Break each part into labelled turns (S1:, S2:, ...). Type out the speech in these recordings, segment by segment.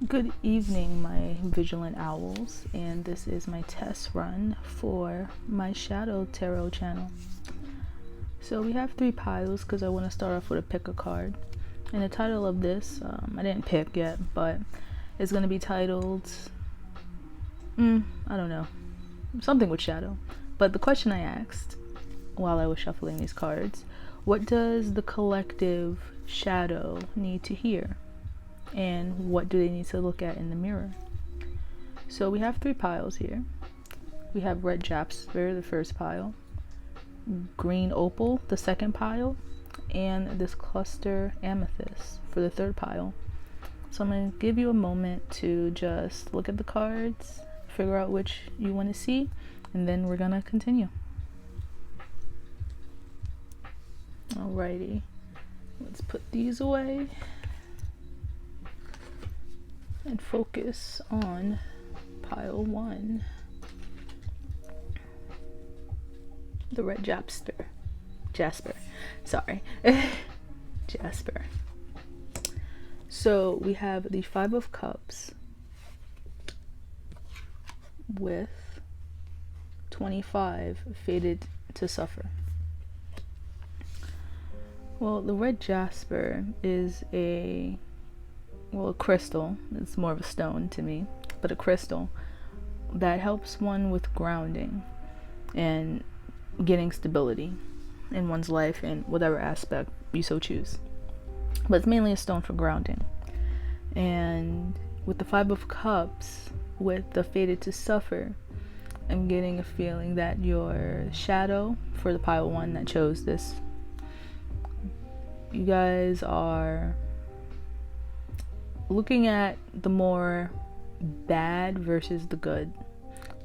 S1: Good evening, my vigilant owls, and this is my test run for my Shadow Tarot channel. So we have 3 piles because I want to start off with a pick a card. And the title of this, I didn't pick yet, but it's going to be titled, I don't know, something with shadow. But the question I asked while I was shuffling these cards, what does the collective shadow need to hear? And what do they need to look at in the mirror? So we have 3 piles here. We have red jasper, the first pile, green opal, the second pile, and this cluster amethyst for the third pile. So I'm going to give you a moment to just look at the cards, figure out which you want to see, and then we're going to continue. Alrighty, let's put these away and focus on pile 1, the red jasper, sorry, jasper. So we have the 5 of cups with 25 fated to suffer. Well, the red jasper is a crystal. It's more of a stone to me, but a crystal that helps one with grounding and getting stability in one's life in whatever aspect you so choose. But it's mainly a stone for grounding. And with the 5 of cups, with the fated to suffer, I'm getting a feeling that your shadow, for the pile 1 that chose this, you guys are looking at the more bad versus the good,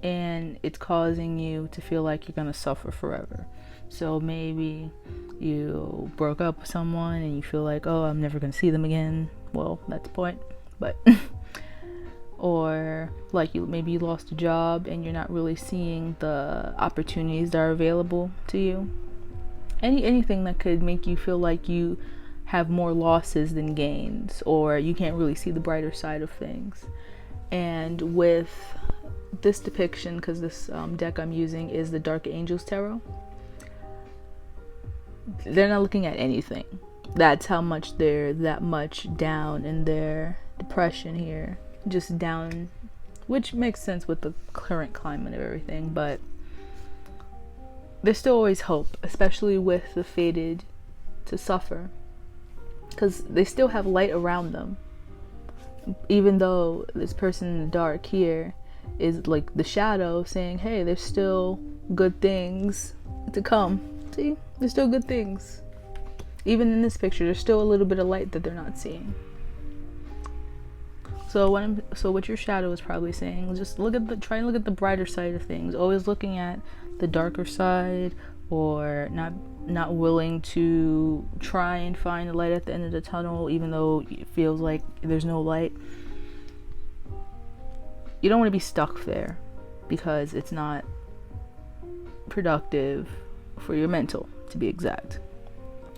S1: and it's causing you to feel like you're gonna suffer forever. So maybe you broke up with someone and you feel like, oh, I'm never gonna see them again. Well, that's the point. But or like maybe you lost a job and you're not really seeing the opportunities that are available to you. Anything that could make you feel like you have more losses than gains, or you can't really see the brighter side of things. And with this depiction, because this deck I'm using is the Dark Angels Tarot, they're not looking at anything. That's how much they're that much down in their depression here, just down, which makes sense with the current climate of everything. But there's still always hope, especially with the fated to suffer, because they still have light around them. Even though this person in the dark here is like the shadow saying, hey, there's still good things to come. See, there's still good things. Even in this picture, there's still a little bit of light that they're not seeing. So what your shadow is probably saying is just try and look at the brighter side of things. Always looking at the darker side, or not willing to try and find the light at the end of the tunnel, even though it feels like there's no light. You don't want to be stuck there, because it's not productive for your mental, to be exact.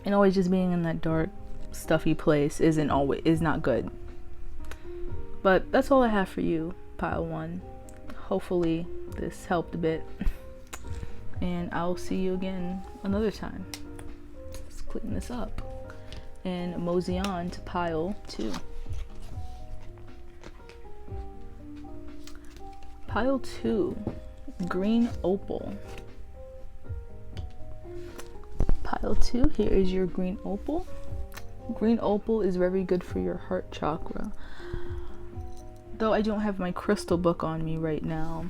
S1: And always just being in that dark, stuffy place is not good. But that's all I have for you, pile 1. Hopefully this helped a bit. And I'll see you again another time. Let's clean this up and mosey on to pile 2. Pile 2, green opal. Pile 2, here is your green opal. Green opal is very good for your heart chakra. Though I don't have my crystal book on me right now,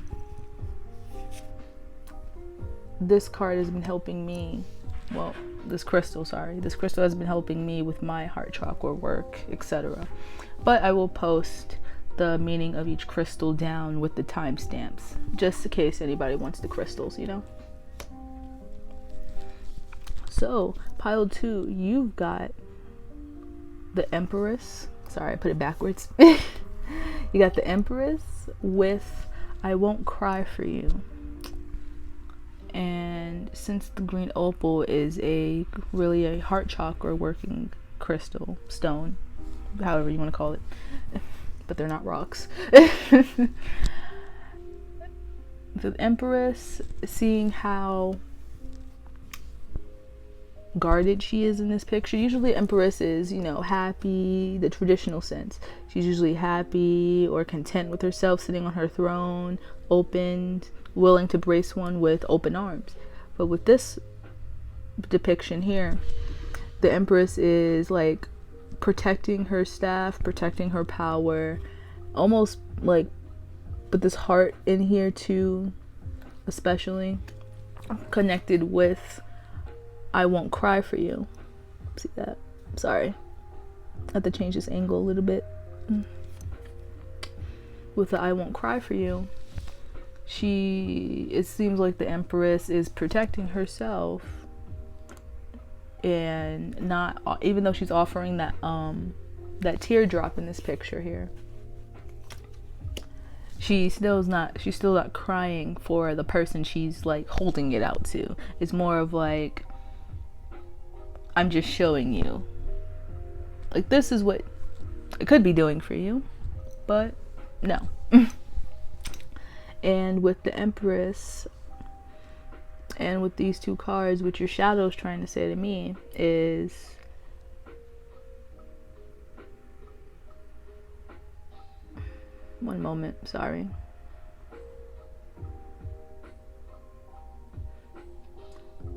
S1: this card has been helping me, this crystal has been helping me with my heart chakra work, etc. But I will post the meaning of each crystal down with the timestamps, just in case anybody wants the crystals, So, pile 2, you've got the Empress. Sorry, I put it backwards. You got the Empress with I Won't Cry For You. And since the green opal is really a heart chakra working crystal, stone, however you want to call it, but they're not rocks. The Empress, seeing how guarded she is in this picture. Usually Empress is, you know, happy, the traditional sense. She's usually happy or content with herself, sitting on her throne, opened, willing to brace one with open arms. But with this depiction here, the Empress is like protecting her staff, protecting her power, almost like with this heart in here too, especially connected with I won't cry for you. See that? Sorry. I have to change this angle a little bit. With the I won't cry for you, it seems like the Empress is protecting herself, and not, even though she's offering that teardrop in this picture here, she's still not crying for the person she's like holding it out to. It's more of like, I'm just showing you, like, this is what I could be doing for you, but no. And with the Empress and with these two cards, what your shadow is trying to say to me is, one moment, sorry.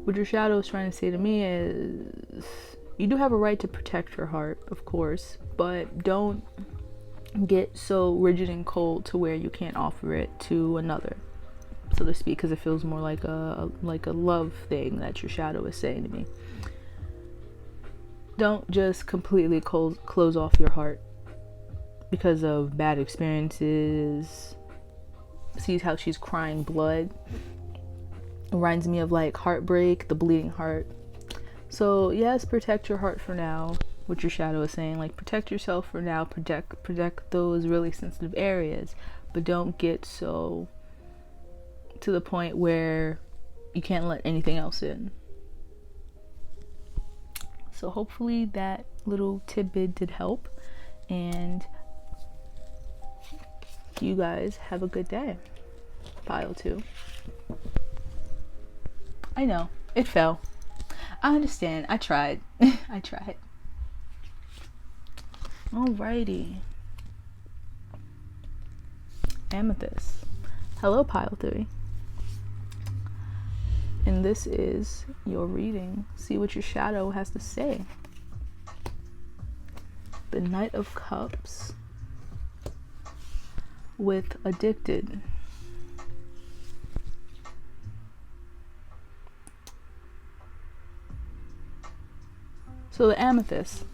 S1: What your shadow is trying to say to me is, you do have a right to protect your heart, of course, but don't get so rigid and cold to where you can't offer it to another, so to speak, because it feels more like a love thing that your shadow is saying to me. Don't just completely close off your heart because of bad experiences. See how she's crying blood? Reminds me of like heartbreak, the bleeding heart. So yes, protect your heart for now. What your shadow is saying, like, protect yourself for now, protect those really sensitive areas, but don't get so to the point where you can't let anything else in. So hopefully that little tidbit did help, and you guys have a good day. Pile 2. I know, it fell. I understand. I tried. I tried. Alrighty. Amethyst. Hello, Pile 3. And this is your reading. See what your shadow has to say. The Knight of Cups with Addicted. So the Amethyst.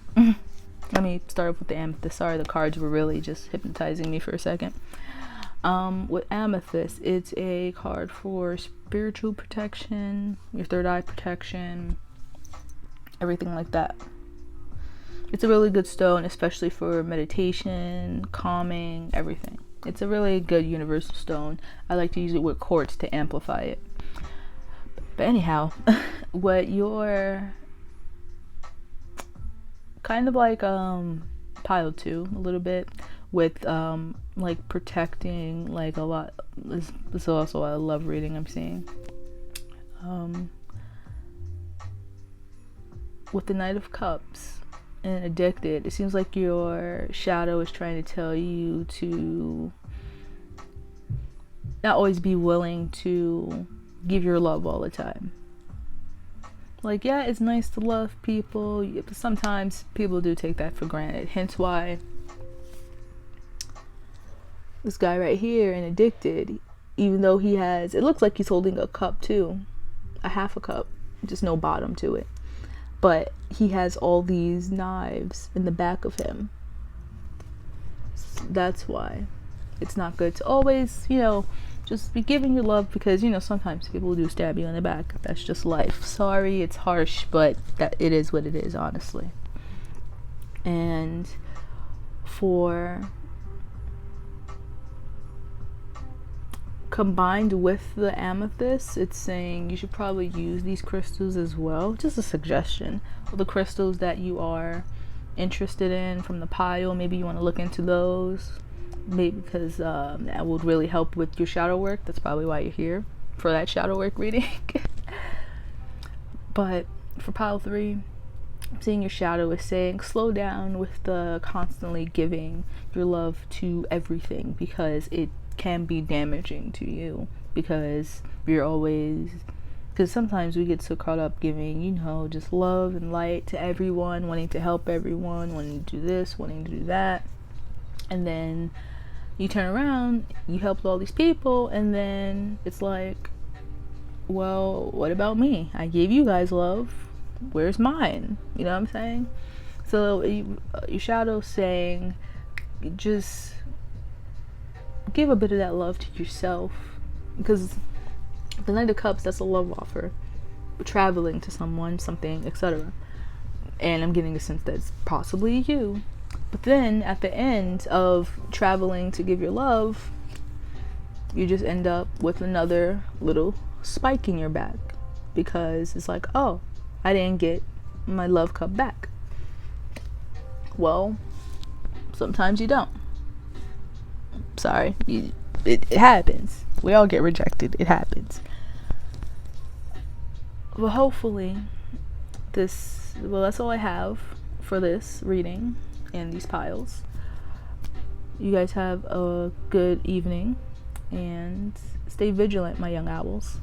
S1: Let me start with the Amethyst. Sorry, the cards were really just hypnotizing me for a second. With Amethyst, it's a card for spiritual protection, your third eye protection, everything like that. It's a really good stone, especially for meditation, calming, everything. It's a really good universal stone. I like to use it with quartz to amplify it. But anyhow, what your kind of like Pile 2 a little bit with like protecting, like a lot. This is also a love reading I'm seeing. With the Knight of Cups and Addicted, it seems like your shadow is trying to tell you to not always be willing to give your love all the time. Like, yeah, it's nice to love people, but sometimes people do take that for granted. Hence why this guy right here in Addicted, even though he has, it looks like he's holding a cup too, a half a cup, just no bottom to it, but he has all these knives in the back of him. That's why it's not good to always, just be giving your love, because sometimes people do stab you in the back. That's just life. Sorry, it's harsh, but that it is what it is, honestly. And for combined with the Amethyst, it's saying you should probably use these crystals as well. Just a suggestion. The crystals that you are interested in from the pile, maybe you want to look into those. maybe because that would really help with your shadow work. That's probably why you're here, for that shadow work reading. But for pile 3, seeing your shadow is saying slow down with the constantly giving your love to everything, because it can be damaging to you, because sometimes we get so caught up giving, you know, just love and light to everyone, wanting to help everyone, wanting to do this, wanting to do that, and then you turn around, you helped all these people, and then it's like, well, what about me? I gave you guys love, where's mine? You know what I'm saying? So your shadow saying, just give a bit of that love to yourself, because the Knight of Cups, that's a love offer, traveling to someone, something, etc. And I'm getting a sense that's possibly you. But then at the end of traveling to give your love, you just end up with another little spike in your back, because it's like, oh, I didn't get my love cup back. Well, sometimes you don't. Sorry, it happens. We all get rejected. It happens. But hopefully that's all I have for this reading and these piles. You guys have a good evening, and stay vigilant, my young owls.